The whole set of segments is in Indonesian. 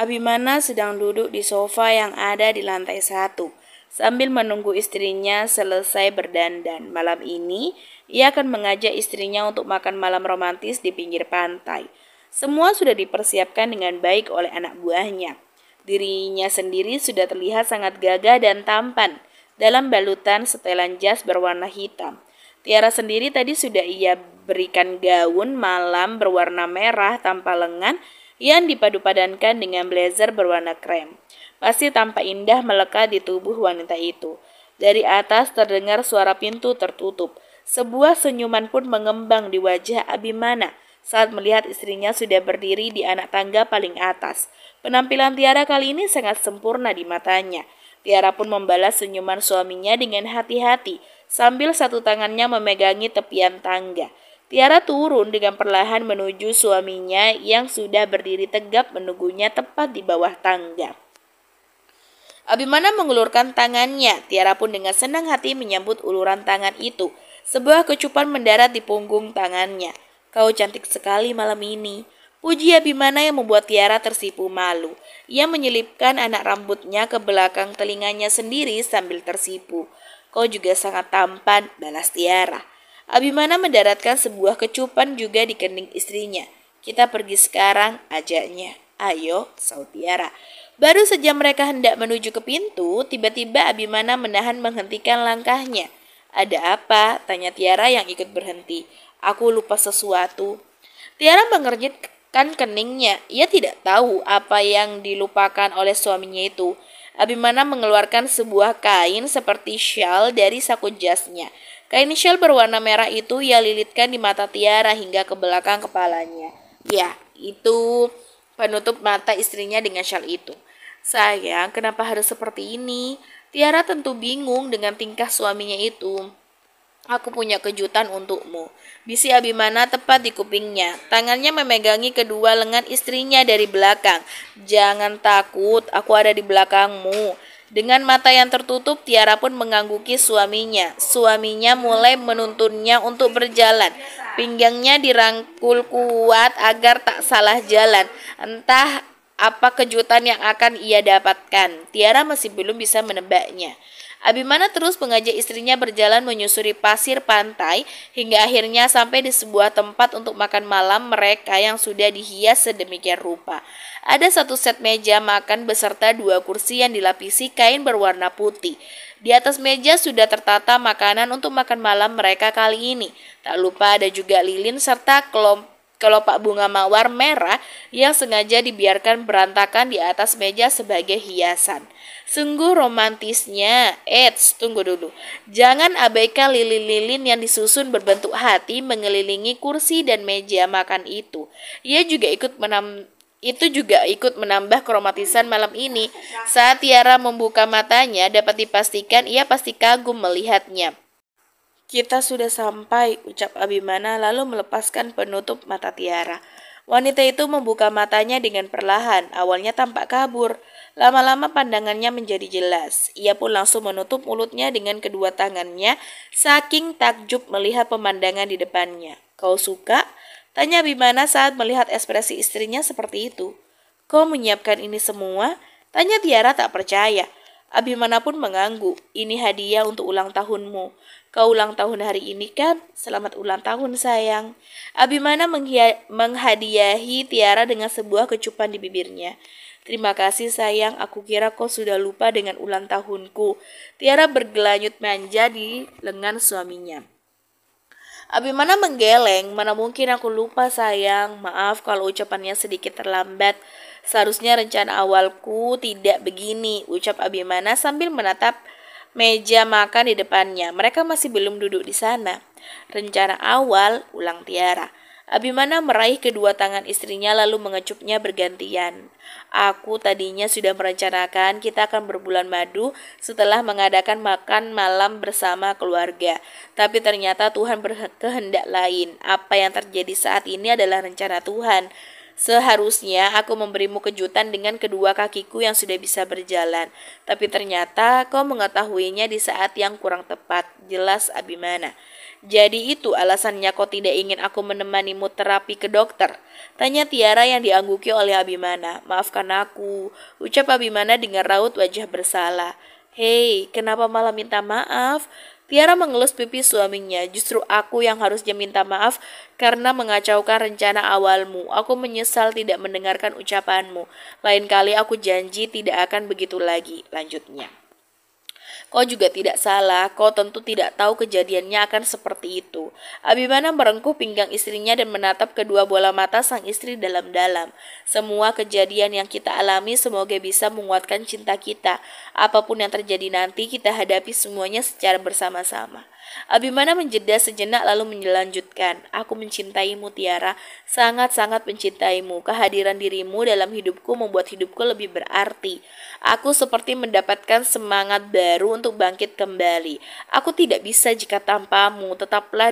Abimana sedang duduk di sofa yang ada di lantai 1 sambil menunggu istrinya selesai berdandan. Malam ini, ia akan mengajak istrinya untuk makan malam romantis di pinggir pantai. Semua sudah dipersiapkan dengan baik oleh anak buahnya. Dirinya sendiri sudah terlihat sangat gagah dan tampan dalam balutan setelan jas berwarna hitam. Tiara sendiri tadi sudah ia berikan gaun malam berwarna merah tanpa lengan yang dipadu-padankan dengan blazer berwarna krem. Pasti tampak indah melekat di tubuh wanita itu. Dari atas terdengar suara pintu tertutup. Sebuah senyuman pun mengembang di wajah Abimana saat melihat istrinya sudah berdiri di anak tangga paling atas. Penampilan Tiara kali ini sangat sempurna di matanya. Tiara pun membalas senyuman suaminya dengan hati-hati sambil satu tangannya memegangi tepian tangga. Tiara turun dengan perlahan menuju suaminya yang sudah berdiri tegap menunggunya tepat di bawah tangga. Abimana mengulurkan tangannya. Tiara pun dengan senang hati menyambut uluran tangan itu. Sebuah kecupan mendarat di punggung tangannya. Kau cantik sekali malam ini. Puji Abimana yang membuat Tiara tersipu malu. Ia menyelipkan anak rambutnya ke belakang telinganya sendiri sambil tersipu. Kau juga sangat tampan, balas Tiara. Abimana mendaratkan sebuah kecupan juga di kening istrinya. Kita pergi sekarang, ajaknya. Ayo, saut Tiara. Baru saja mereka hendak menuju ke pintu, tiba-tiba Abimana menahan menghentikan langkahnya. Ada apa? Tanya Tiara yang ikut berhenti. Aku lupa sesuatu. Tiara mengernyitkan keningnya. Ia tidak tahu apa yang dilupakan oleh suaminya itu. Abimana mengeluarkan sebuah kain seperti syal dari saku jasnya. Kain syal berwarna merah itu ia lilitkan di mata Tiara hingga ke belakang kepalanya. Ya, itu penutup mata istrinya dengan syal itu. Sayang, kenapa harus seperti ini? Tiara tentu bingung dengan tingkah suaminya itu. Aku punya kejutan untukmu, bisik Abimana tepat di kupingnya. Tangannya memegangi kedua lengan istrinya dari belakang. Jangan takut, aku ada di belakangmu. Dengan mata yang tertutup, Tiara pun mengangguki suaminya. Suaminya mulai menuntunnya untuk berjalan. Pinggangnya dirangkul kuat agar tak salah jalan. Entah apa kejutan yang akan ia dapatkan. Tiara masih belum bisa menebaknya. Abimana terus mengajak istrinya berjalan menyusuri pasir pantai hingga akhirnya sampai di sebuah tempat untuk makan malam mereka yang sudah dihias sedemikian rupa. Ada satu set meja makan beserta 2 kursi yang dilapisi kain berwarna putih. Di atas meja sudah tertata makanan untuk makan malam mereka kali ini. Tak lupa ada juga lilin serta kelopak bunga mawar merah yang sengaja dibiarkan berantakan di atas meja sebagai hiasan. Sungguh romantisnya. Tunggu dulu. Jangan abaikan lilin-lilin yang disusun berbentuk hati mengelilingi kursi dan meja makan itu. Itu juga ikut menambah keromatisan malam ini. Saat Tiara membuka matanya, dapat dipastikan ia pasti kagum melihatnya. Kita sudah sampai, ucap Abimana lalu melepaskan penutup mata Tiara. Wanita itu membuka matanya dengan perlahan. Awalnya tampak kabur. Lama-lama pandangannya menjadi jelas. Ia pun langsung menutup mulutnya dengan kedua tangannya, saking takjub melihat pemandangan di depannya. Kau suka? Tanya Abimana saat melihat ekspresi istrinya seperti itu. Kau menyiapkan ini semua? Tanya Tiara tak percaya. Abimana pun mengangguk. Ini hadiah untuk ulang tahunmu. Kau ulang tahun hari ini kan? Selamat ulang tahun sayang. Abimana menghadiahi Tiara dengan sebuah kecupan di bibirnya. Terima kasih sayang, aku kira kau sudah lupa dengan ulang tahunku. Tiara bergelanyut manja di lengan suaminya. Abimana menggeleng, mana mungkin aku lupa sayang. Maaf kalau ucapannya sedikit terlambat. Seharusnya rencana awalku tidak begini, ucap Abimana sambil menatap meja makan di depannya. Mereka masih belum duduk di sana. Rencana awal, ulang Tiara. Abimana meraih kedua tangan istrinya lalu mengecupnya bergantian. Aku tadinya sudah merencanakan kita akan berbulan madu setelah mengadakan makan malam bersama keluarga. Tapi ternyata Tuhan berkehendak lain. Apa yang terjadi saat ini adalah rencana Tuhan. Seharusnya aku memberimu kejutan dengan kedua kakiku yang sudah bisa berjalan. Tapi ternyata kau mengetahuinya di saat yang kurang tepat. Jelas Abimana. Jadi itu alasannya kau tidak ingin aku menemanimu terapi ke dokter? Tanya Tiara yang diangguki oleh Abimana. Maafkan aku, ucap Abimana dengan raut wajah bersalah. Hei, kenapa malah minta maaf? Tiara mengelus pipi suaminya. Justru aku yang harusnya minta maaf karena mengacaukan rencana awalmu. Aku menyesal tidak mendengarkan ucapanmu. Lain kali aku janji tidak akan begitu lagi. Lanjutnya. Kau juga tidak salah, kau tentu tidak tahu kejadiannya akan seperti itu. Abimana merengkuh pinggang istrinya dan menatap kedua bola mata sang istri dalam-dalam. Semua kejadian yang kita alami semoga bisa menguatkan cinta kita. Apapun yang terjadi nanti, kita hadapi semuanya secara bersama-sama. Abimana menjeda sejenak lalu melanjutkan, aku mencintaimu Tiara, sangat-sangat mencintaimu. Kehadiran dirimu dalam hidupku membuat hidupku lebih berarti. Aku seperti mendapatkan semangat baru untuk bangkit kembali. Aku tidak bisa jika tanpamu, tetaplah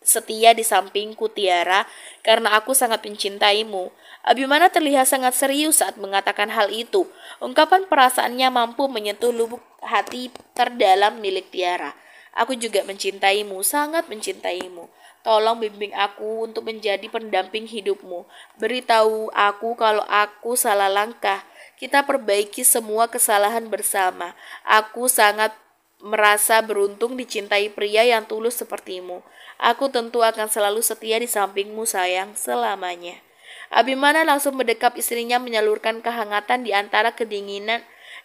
setia di sampingku Tiara, karena aku sangat mencintaimu. Abimana terlihat sangat serius saat mengatakan hal itu. Ungkapan perasaannya mampu menyentuh lubuk hati terdalam milik Tiara. Aku juga mencintaimu, sangat mencintaimu. Tolong bimbing aku untuk menjadi pendamping hidupmu. Beritahu aku kalau aku salah langkah. Kita perbaiki semua kesalahan bersama. Aku sangat merasa beruntung dicintai pria yang tulus sepertimu. Aku tentu akan selalu setia di sampingmu sayang, selamanya. Abimana langsung mendekap istrinya menyalurkan kehangatan di antara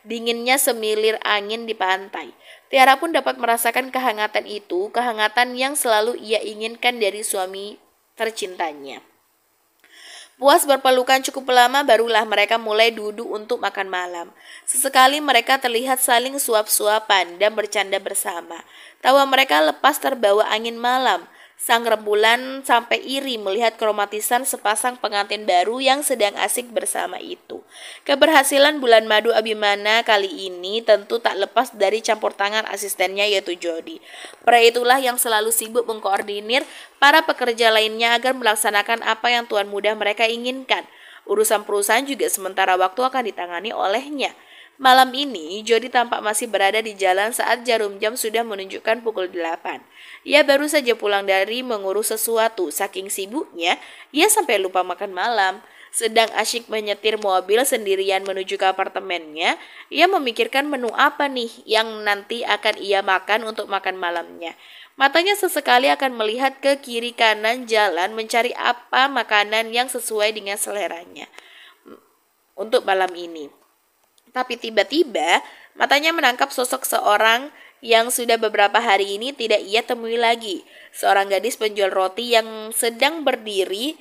dinginnya semilir angin di pantai. Tiara pun dapat merasakan kehangatan itu, kehangatan yang selalu ia inginkan dari suami tercintanya. Puas berpelukan cukup lama barulah mereka mulai duduk untuk makan malam. Sesekali mereka terlihat saling suap-suapan dan bercanda bersama. Tawa mereka lepas terbawa angin malam. Sang rembulan sampai iri melihat keromatisan sepasang pengantin baru yang sedang asik bersama itu. Keberhasilan bulan madu Abimana kali ini tentu tak lepas dari campur tangan asistennya yaitu Jody. Pria itulah yang selalu sibuk mengkoordinir para pekerja lainnya agar melaksanakan apa yang tuan muda mereka inginkan. Urusan perusahaan juga sementara waktu akan ditangani olehnya. Malam ini, Jody tampak masih berada di jalan saat jarum jam sudah menunjukkan pukul 8. Ia baru saja pulang dari mengurus sesuatu. Saking sibuknya, ia sampai lupa makan malam. Sedang asyik menyetir mobil sendirian menuju ke apartemennya, ia memikirkan menu apa nih yang nanti akan ia makan untuk makan malamnya. Matanya sesekali akan melihat ke kiri kanan jalan mencari apa makanan yang sesuai dengan seleranya untuk malam ini. Tapi tiba-tiba matanya menangkap sosok seorang yang sudah beberapa hari ini tidak ia temui lagi. Seorang gadis penjual roti yang sedang berdiri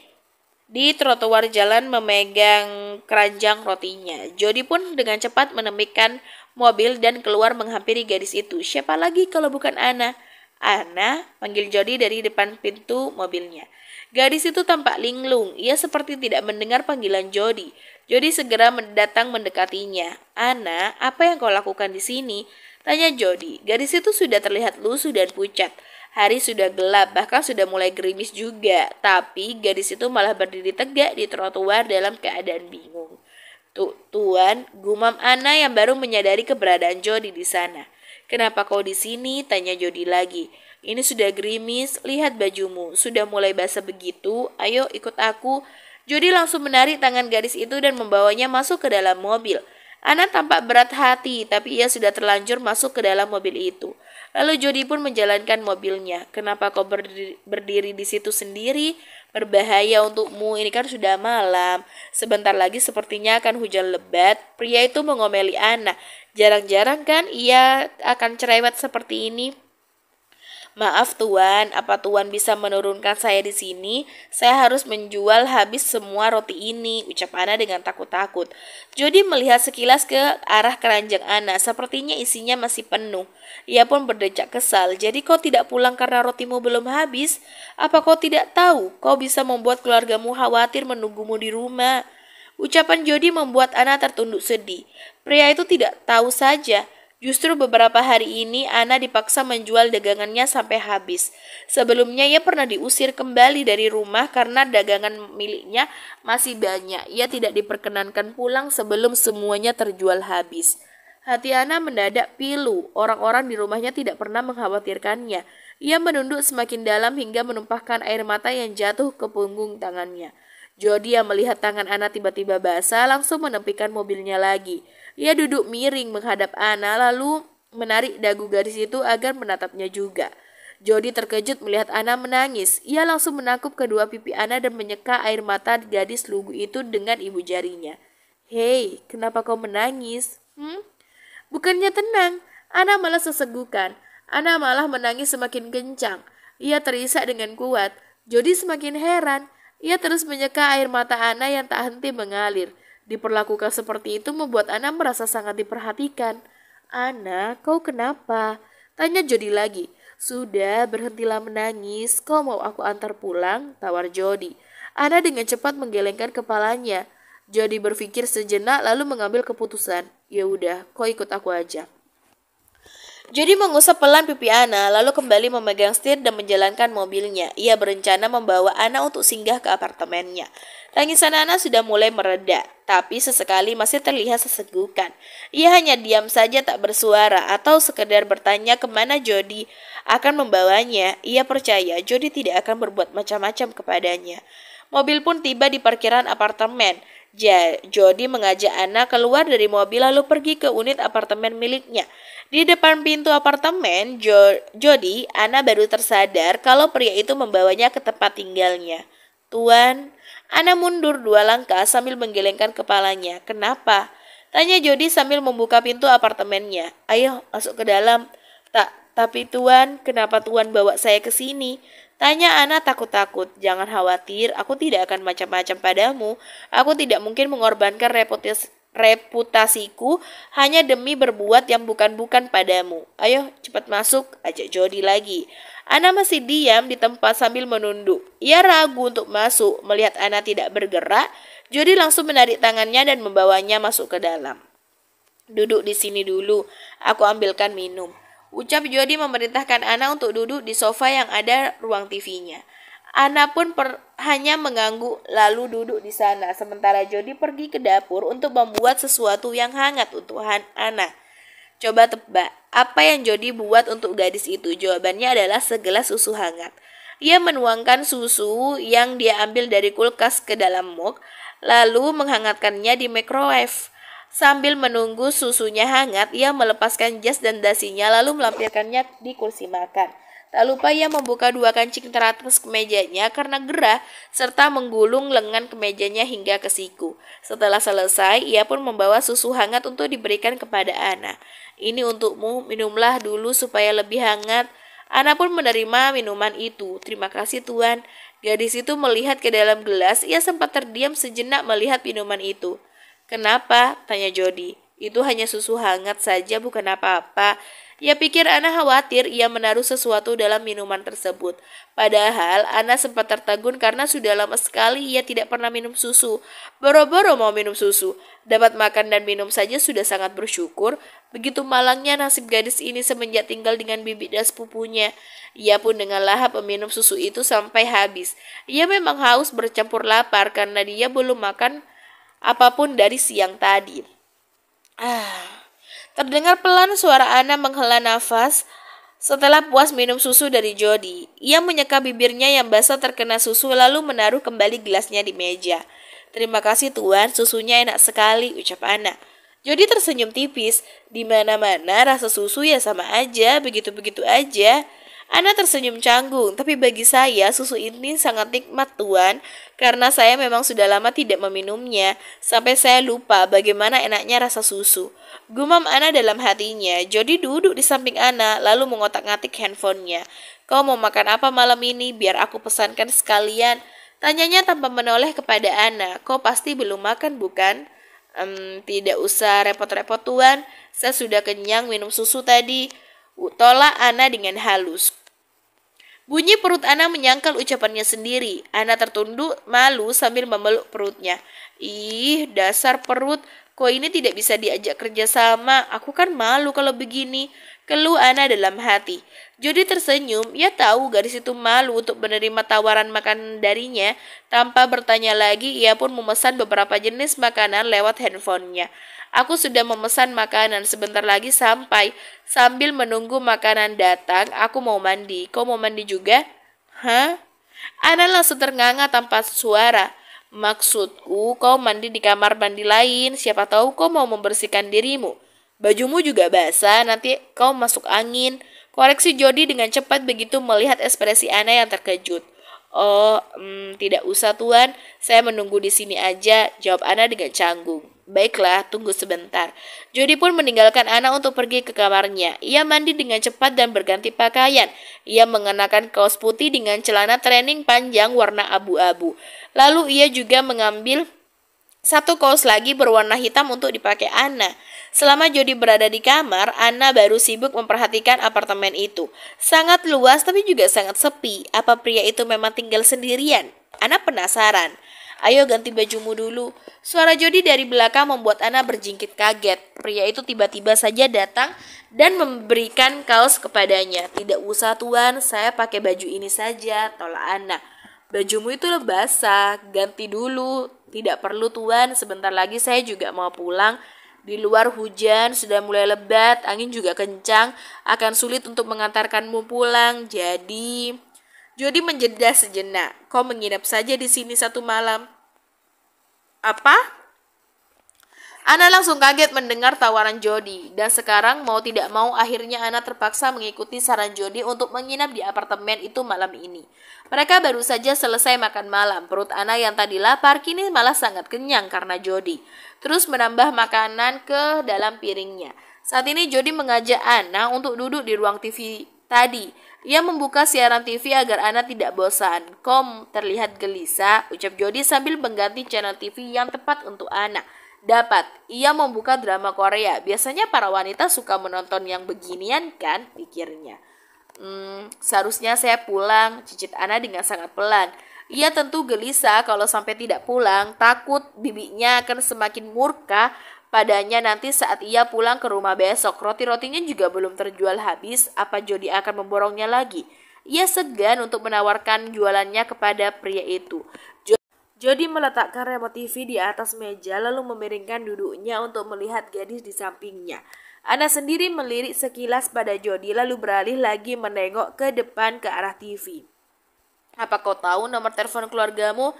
di trotoar jalan memegang keranjang rotinya. Jody pun dengan cepat menemukan mobil dan keluar menghampiri gadis itu. Siapa lagi kalau bukan Ana? Ana, panggil Jody dari depan pintu mobilnya. Gadis itu tampak linglung. Ia seperti tidak mendengar panggilan Jody. Jody segera datang mendekatinya. Ana, apa yang kau lakukan di sini? Tanya Jody. Gadis itu sudah terlihat lusuh dan pucat. Hari sudah gelap, bahkan sudah mulai gerimis juga. Tapi gadis itu malah berdiri tegak di trotoar dalam keadaan bingung. Tuan, gumam Ana yang baru menyadari keberadaan Jody di sana. Kenapa kau di sini? Tanya Jody lagi. Ini sudah gerimis, lihat bajumu. Sudah mulai basah begitu. Ayo ikut aku. Jody langsung menarik tangan gadis itu dan membawanya masuk ke dalam mobil. Ana tampak berat hati, tapi ia sudah terlanjur masuk ke dalam mobil itu. Lalu Jody pun menjalankan mobilnya. Kenapa kau berdiri di situ sendiri? Berbahaya untukmu, ini kan sudah malam. Sebentar lagi sepertinya akan hujan lebat. Pria itu mengomeli Ana. Jarang-jarang kan ia akan cerewet seperti ini. Maaf Tuan, apa Tuan bisa menurunkan saya di sini? Saya harus menjual habis semua roti ini, ucap Ana dengan takut-takut. Jody melihat sekilas ke arah keranjang Ana, sepertinya isinya masih penuh. Ia pun berdecak kesal, jadi kau tidak pulang karena rotimu belum habis? Apa kau tidak tahu, kau bisa membuat keluargamu khawatir menunggumu di rumah? Ucapan Jody membuat Ana tertunduk sedih. Pria itu tidak tahu saja. Justru beberapa hari ini Ana dipaksa menjual dagangannya sampai habis. Sebelumnya ia pernah diusir kembali dari rumah karena dagangan miliknya masih banyak. Ia tidak diperkenankan pulang sebelum semuanya terjual habis. Hati Ana mendadak pilu. Orang-orang di rumahnya tidak pernah mengkhawatirkannya. Ia menunduk semakin dalam hingga menumpahkan air mata yang jatuh ke punggung tangannya. Jody yang melihat tangan Ana tiba-tiba basah langsung menepikan mobilnya lagi. Ia duduk miring menghadap Ana lalu menarik dagu gadis itu agar menatapnya juga. Jody terkejut melihat Ana menangis. Ia langsung menangkup kedua pipi Ana dan menyeka air mata gadis lugu itu dengan ibu jarinya. "Hei, kenapa kau menangis? Bukannya tenang, Ana malah sesegukan. Ana malah menangis semakin kencang. Ia terisak dengan kuat. Jody semakin heran. Ia terus menyeka air mata Ana yang tak henti mengalir. Diperlakukan seperti itu membuat Ana merasa sangat diperhatikan. "Ana, kau kenapa?" tanya Jody lagi. "Sudah, berhentilah menangis. Kau mau aku antar pulang?" tawar Jody. Ana dengan cepat menggelengkan kepalanya. Jody berpikir sejenak lalu mengambil keputusan. "Ya udah, kau ikut aku aja." Jody mengusap pelan pipi Ana, lalu kembali memegang setir dan menjalankan mobilnya. Ia berencana membawa Ana untuk singgah ke apartemennya. Tangisan Ana sudah mulai mereda, tapi sesekali masih terlihat sesegukan. Ia hanya diam saja tak bersuara atau sekedar bertanya kemana Jody akan membawanya. Ia percaya Jody tidak akan berbuat macam-macam kepadanya. Mobil pun tiba di parkiran apartemen. Jody mengajak Ana keluar dari mobil lalu pergi ke unit apartemen miliknya. Di depan pintu apartemen Jody, Ana baru tersadar kalau pria itu membawanya ke tempat tinggalnya. "Tuan," Ana mundur 2 langkah sambil menggelengkan kepalanya. "Kenapa?" tanya Jody sambil membuka pintu apartemennya. "Ayo masuk ke dalam." Tapi Tuan, kenapa Tuan bawa saya ke sini?" tanya Ana takut-takut. "Jangan khawatir, aku tidak akan macam-macam padamu. Aku tidak mungkin mengorbankan reputasiku hanya demi berbuat yang bukan-bukan padamu. Ayo cepat masuk," ajak Jody lagi. Ana masih diam di tempat sambil menunduk. Ia ragu untuk masuk. Melihat Ana tidak bergerak, Jody langsung menarik tangannya dan membawanya masuk ke dalam. "Duduk di sini dulu, aku ambilkan minum," ucap Jody memerintahkan Ana untuk duduk di sofa yang ada ruang TV-nya. Ana pun hanya mengangguk lalu duduk di sana, sementara Jody pergi ke dapur untuk membuat sesuatu yang hangat untuk Ana. "Coba tebak, apa yang Jody buat untuk gadis itu?" Jawabannya adalah segelas susu hangat. Ia menuangkan susu yang dia ambil dari kulkas ke dalam mug, lalu menghangatkannya di microwave. Sambil menunggu susunya hangat, ia melepaskan jas dan dasinya lalu melampirkannya di kursi makan. Tak lupa ia membuka 2 kancing teratas kemejanya karena gerah, serta menggulung lengan kemejanya hingga ke siku. Setelah selesai, ia pun membawa susu hangat untuk diberikan kepada Ana. "Ini untukmu, minumlah dulu supaya lebih hangat." Ana pun menerima minuman itu. "Terima kasih Tuan." Gadis itu melihat ke dalam gelas, ia sempat terdiam sejenak melihat minuman itu. "Kenapa?" tanya Jody. "Itu hanya susu hangat saja, bukan apa-apa." Ia pikir Ana khawatir ia menaruh sesuatu dalam minuman tersebut. Padahal Ana sempat tertegun karena sudah lama sekali ia tidak pernah minum susu. Boro-boro mau minum susu. Dapat makan dan minum saja sudah sangat bersyukur. Begitu malangnya nasib gadis ini semenjak tinggal dengan bibi dan sepupunya. Ia pun dengan lahap meminum susu itu sampai habis. Ia memang haus bercampur lapar karena dia belum makan apapun dari siang tadi. Terdengar pelan suara Ana menghela nafas setelah puas minum susu dari Jody. Ia menyeka bibirnya yang basah terkena susu lalu menaruh kembali gelasnya di meja. "Terima kasih Tuan, susunya enak sekali," ucap Ana. Jody tersenyum tipis. "Di mana-mana rasa susu ya sama aja, begitu-begitu aja." Ana tersenyum canggung, "Tapi bagi saya susu ini sangat nikmat Tuan, karena saya memang sudah lama tidak meminumnya, sampai saya lupa bagaimana enaknya rasa susu." Gumam Ana dalam hatinya. Jody duduk di samping Ana, lalu mengotak-ngatik handphonenya. "Kau mau makan apa malam ini? Biar aku pesankan sekalian," tanyanya tanpa menoleh kepada Ana. "Kau pasti belum makan bukan?" Tidak usah repot-repot Tuan, saya sudah kenyang minum susu tadi," tolak Ana dengan halus. Bunyi perut Ana menyangkal ucapannya sendiri. Ana tertunduk malu sambil memeluk perutnya. "Ih, dasar perut, Kok ini tidak bisa diajak kerja sama? Aku kan malu kalau begini. Keluh Ana dalam hati. Jody tersenyum, ia tahu gadis itu malu untuk menerima tawaran makan darinya. Tanpa bertanya lagi, ia pun memesan beberapa jenis makanan lewat handphonenya. Aku sudah memesan makanan, sebentar lagi sampai. Sambil menunggu makanan datang, aku mau mandi. Kau mau mandi juga? Hah? Ana langsung ternganga tanpa suara. Maksudku, kau mandi di kamar mandi lain. Siapa tahu kau mau membersihkan dirimu. Bajumu juga basah, nanti kau masuk angin. Koreksi Jody dengan cepat begitu melihat ekspresi Ana yang terkejut. Oh, tidak usah tuan, saya menunggu di sini aja, jawab Ana dengan canggung. Baiklah, tunggu sebentar. Jody pun meninggalkan Ana untuk pergi ke kamarnya. Ia mandi dengan cepat dan berganti pakaian. Ia mengenakan kaos putih dengan celana training panjang warna abu-abu. Lalu ia juga mengambil satu kaos lagi berwarna hitam untuk dipakai Ana. Selama Jody berada di kamar, Ana baru sibuk memperhatikan apartemen itu. Sangat luas tapi juga sangat sepi. Apa pria itu memang tinggal sendirian? Ana penasaran. Ayo ganti bajumu dulu. Suara Jody dari belakang membuat Ana berjingkit kaget. Pria itu tiba-tiba saja datang dan memberikan kaos kepadanya. Tidak usah tuan, saya pakai baju ini saja, tolak Ana. Bajumu itu basah, ganti dulu. Tidak perlu tuan, sebentar lagi saya juga mau pulang. Di luar hujan sudah mulai lebat, angin juga kencang, akan sulit untuk mengantarkanmu pulang. Jody menjeda sejenak. Kau menginap saja di sini satu malam. Apa? Ana langsung kaget mendengar tawaran Jody, dan sekarang mau tidak mau akhirnya Ana terpaksa mengikuti saran Jody untuk menginap di apartemen itu malam ini. Mereka baru saja selesai makan malam, perut Ana yang tadi lapar kini malah sangat kenyang karena Jody. Terus menambah makanan ke dalam piringnya. Saat ini Jody mengajak Ana untuk duduk di ruang TV tadi. Ia membuka siaran TV agar Ana tidak bosan. Kom terlihat gelisah, ucap Jody sambil mengganti channel TV yang tepat untuk Ana. Dapat, ia membuka drama Korea. Biasanya para wanita suka menonton yang beginian kan, pikirnya. Seharusnya saya pulang, cicit Ana dengan sangat pelan. Ia tentu gelisah kalau sampai tidak pulang, takut bibinya akan semakin murka padanya nanti saat ia pulang ke rumah besok. Roti-rotinya juga belum terjual habis, apa Jody akan memborongnya lagi? Ia segan untuk menawarkan jualannya kepada pria itu. Jody meletakkan remote TV di atas meja lalu memiringkan duduknya untuk melihat gadis di sampingnya. Ana sendiri melirik sekilas pada Jody lalu beralih lagi menengok ke depan ke arah TV. Apa kau tahu nomor telepon keluargamu?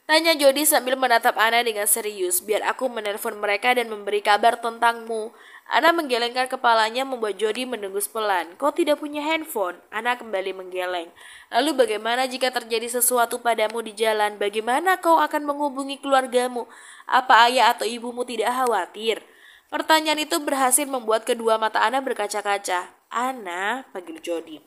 Tanya Jody sambil menatap Ana dengan serius. Biar aku menelpon mereka dan memberi kabar tentangmu. Ana menggelengkan kepalanya membuat Jody mendengus pelan. Kau tidak punya handphone? Ana kembali menggeleng. Lalu bagaimana jika terjadi sesuatu padamu di jalan? Bagaimana kau akan menghubungi keluargamu? Apa ayah atau ibumu tidak khawatir? Pertanyaan itu berhasil membuat kedua mata Ana berkaca-kaca. Ana, panggil Jody.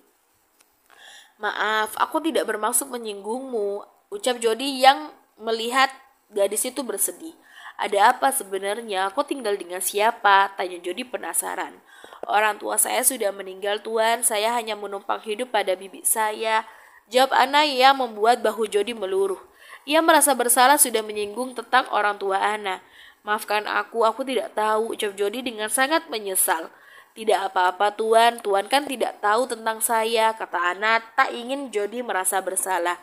Maaf, aku tidak bermaksud menyinggungmu, ucap Jody yang melihat gadis itu bersedih. Ada apa sebenarnya? Kau tinggal dengan siapa? Tanya Jody penasaran. Orang tua saya sudah meninggal tuan, saya hanya menumpang hidup pada bibi saya. Jawab Ana yang membuat bahu Jody meluruh. Ia merasa bersalah sudah menyinggung tentang orang tua Ana. Maafkan aku tidak tahu, ucap Jody dengan sangat menyesal. Tidak apa-apa tuan kan tidak tahu tentang saya, kata Ana tak ingin Jody merasa bersalah.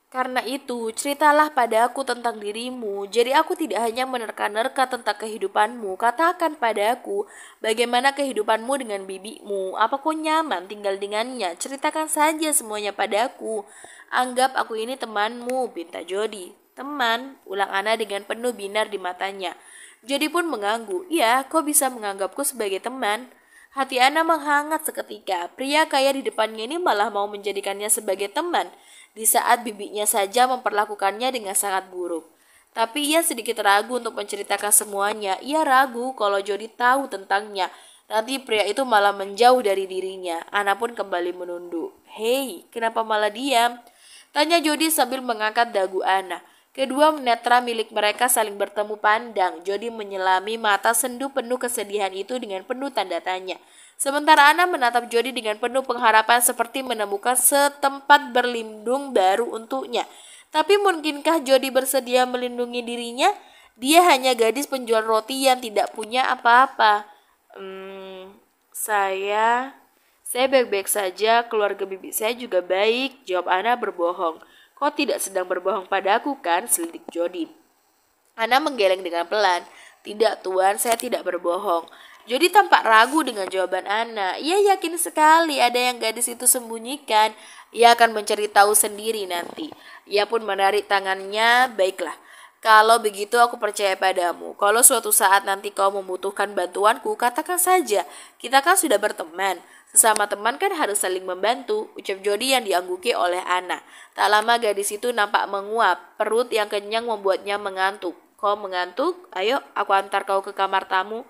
Karena itu, ceritalah padaku tentang dirimu. Jadi aku tidak hanya menerka-nerka tentang kehidupanmu. Katakan padaku, bagaimana kehidupanmu dengan bibimu? Apa kau nyaman tinggal dengannya? Ceritakan saja semuanya padaku. Anggap aku ini temanmu, pinta Jody. Teman, ulang Ana dengan penuh binar di matanya. Jody pun mengangguk. Iya, kau bisa menganggapku sebagai teman. Hati Ana menghangat seketika. Pria kaya di depannya ini malah mau menjadikannya sebagai teman. Di saat bibinya saja memperlakukannya dengan sangat buruk. Tapi ia sedikit ragu untuk menceritakan semuanya. Ia ragu kalau Jody tahu tentangnya. Nanti pria itu malah menjauh dari dirinya. Ana pun kembali menunduk. Hei, kenapa malah diam? Tanya Jody sambil mengangkat dagu Ana. Kedua netra milik mereka saling bertemu pandang. Jody menyelami mata sendu penuh kesedihan itu dengan penuh tanda tanya. Sementara Ana menatap Jody dengan penuh pengharapan seperti menemukan setempat berlindung baru untuknya. Tapi mungkinkah Jody bersedia melindungi dirinya? Dia hanya gadis penjual roti yang tidak punya apa-apa. Saya baik-baik saja, keluarga bibi saya juga baik, jawab Ana berbohong. Kau tidak sedang berbohong padaku kan, selidik Jody. Ana menggeleng dengan pelan. Tidak tuan, saya tidak berbohong. Jody tampak ragu dengan jawaban Ana. Ia yakin sekali ada yang gadis itu sembunyikan. Ia akan mencari tahu sendiri nanti. Ia pun menarik tangannya. Baiklah, kalau begitu aku percaya padamu. Kalau suatu saat nanti kau membutuhkan bantuanku, katakan saja. Kita kan sudah berteman. Sesama teman kan harus saling membantu, ucap Jody yang diangguki oleh Ana. Tak lama gadis itu nampak menguap. Perut yang kenyang membuatnya mengantuk. Kau mengantuk? Ayo, aku antar kau ke kamar tamu.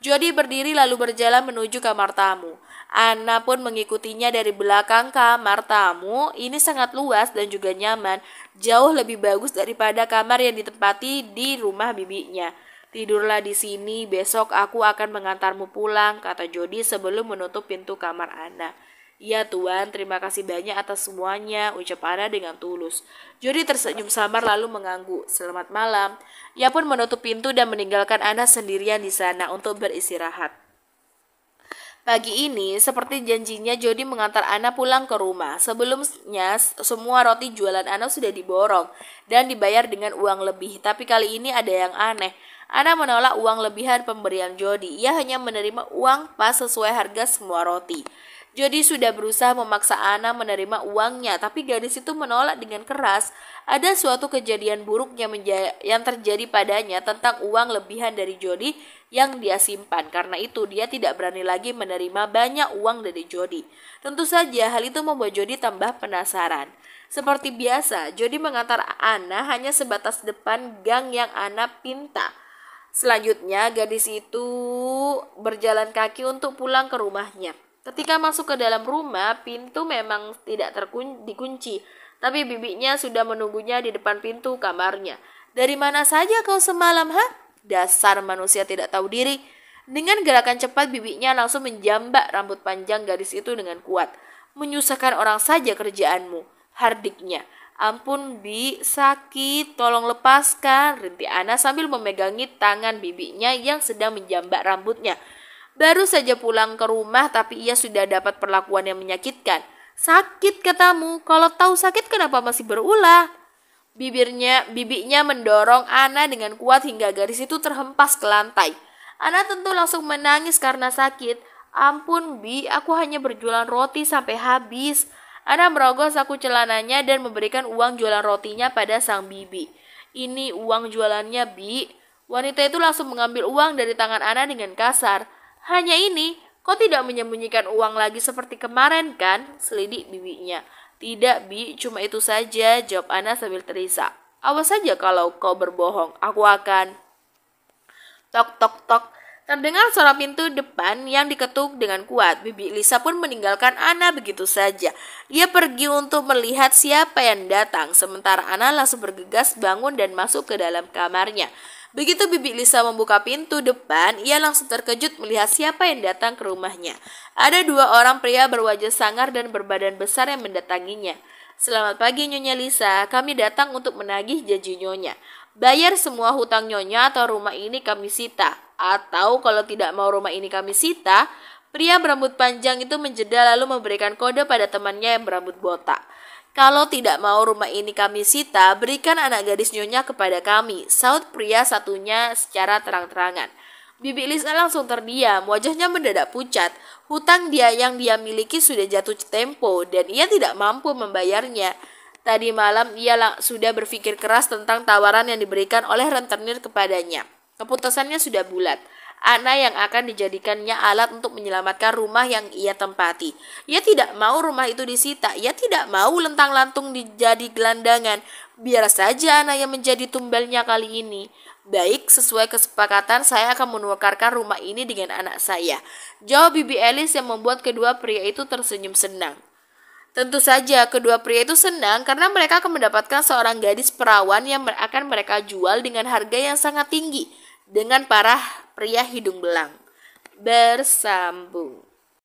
Jody berdiri lalu berjalan menuju kamar tamu. Ana pun mengikutinya dari belakang kamar tamu. Ini sangat luas dan juga nyaman. Jauh lebih bagus daripada kamar yang ditempati di rumah bibinya. Tidurlah di sini, besok aku akan mengantarmu pulang, kata Jody sebelum menutup pintu kamar Ana. Ya tuan, terima kasih banyak atas semuanya, ucap Ana dengan tulus. Jody tersenyum samar lalu mengangguk. Selamat malam. Ia pun menutup pintu dan meninggalkan Ana sendirian di sana untuk beristirahat. Pagi ini, seperti janjinya, Jody mengantar Ana pulang ke rumah. Sebelumnya, semua roti jualan Ana sudah diborong dan dibayar dengan uang lebih. Tapi kali ini ada yang aneh. Ana menolak uang lebihan pemberian Jody. Ia hanya menerima uang pas sesuai harga semua roti. Jody sudah berusaha memaksa Ana menerima uangnya, tapi gadis itu menolak dengan keras. Ada suatu kejadian buruk yang terjadi padanya tentang uang lebihan dari Jody yang dia simpan. Karena itu dia tidak berani lagi menerima banyak uang dari Jody. Tentu saja hal itu membuat Jody tambah penasaran. Seperti biasa, Jody mengantar Ana hanya sebatas depan gang yang Ana pinta. Selanjutnya, gadis itu berjalan kaki untuk pulang ke rumahnya. Ketika masuk ke dalam rumah, pintu memang tidak dikunci, tapi bibinya sudah menunggunya di depan pintu kamarnya. Dari mana saja kau semalam, ha? Dasar manusia tidak tahu diri. Dengan gerakan cepat, bibinya langsung menjambak rambut panjang gadis itu dengan kuat. Menyusahkan orang saja kerjaanmu, hardiknya. Ampun Bi, sakit, tolong lepaskan, rintik Ana sambil memegangi tangan bibinya yang sedang menjambak rambutnya. Baru saja pulang ke rumah tapi ia sudah dapat perlakuan yang menyakitkan. Sakit katamu, kalau tahu sakit kenapa masih berulah? Bibinya mendorong Ana dengan kuat hingga gadis itu terhempas ke lantai. Ana tentu langsung menangis karena sakit. Ampun Bi, aku hanya berjualan roti sampai habis. Ana merogoh saku celananya dan memberikan uang jualan rotinya pada sang bibi. Ini uang jualannya Bi. Wanita itu langsung mengambil uang dari tangan Ana dengan kasar. Hanya ini, kau tidak menyembunyikan uang lagi seperti kemarin kan? Selidik bibinya. Tidak Bi, cuma itu saja, jawab Ana sambil terisak. Awas saja kalau kau berbohong, aku akan... Tok tok tok. Terdengar suara pintu depan yang diketuk dengan kuat. Bibi Lisa pun meninggalkan Ana begitu saja. Ia pergi untuk melihat siapa yang datang. Sementara Ana langsung bergegas bangun dan masuk ke dalam kamarnya. Begitu Bibi Lisa membuka pintu depan, ia langsung terkejut melihat siapa yang datang ke rumahnya. Ada dua orang pria berwajah sangar dan berbadan besar yang mendatanginya. Selamat pagi Nyonya Lisa, kami datang untuk menagih janji Nyonya. Bayar semua hutang Nyonya atau rumah ini kami sita. Atau kalau tidak mau rumah ini kami sita, pria berambut panjang itu menjeda lalu memberikan kode pada temannya yang berambut botak. Kalau tidak mau rumah ini kami sita, berikan anak gadis Nyonya kepada kami, saut pria satunya secara terang-terangan. Bibi Lisa langsung terdiam, wajahnya mendadak pucat. Hutang yang dia miliki sudah jatuh tempo dan ia tidak mampu membayarnya. Tadi malam ia sudah berpikir keras tentang tawaran yang diberikan oleh rentenir kepadanya. Keputusannya sudah bulat. Ana yang akan dijadikannya alat untuk menyelamatkan rumah yang ia tempati. Ia tidak mau rumah itu disita. Ia tidak mau lentang-lantung jadi gelandangan. Biar saja Ana yang menjadi tumbalnya kali ini. Baik, sesuai kesepakatan saya akan menukarkan rumah ini dengan anak saya. Jawab Bibi Alice yang membuat kedua pria itu tersenyum senang. Tentu saja kedua pria itu senang karena mereka akan mendapatkan seorang gadis perawan yang akan mereka jual dengan harga yang sangat tinggi. Dengan para pria hidung belang. Bersambung.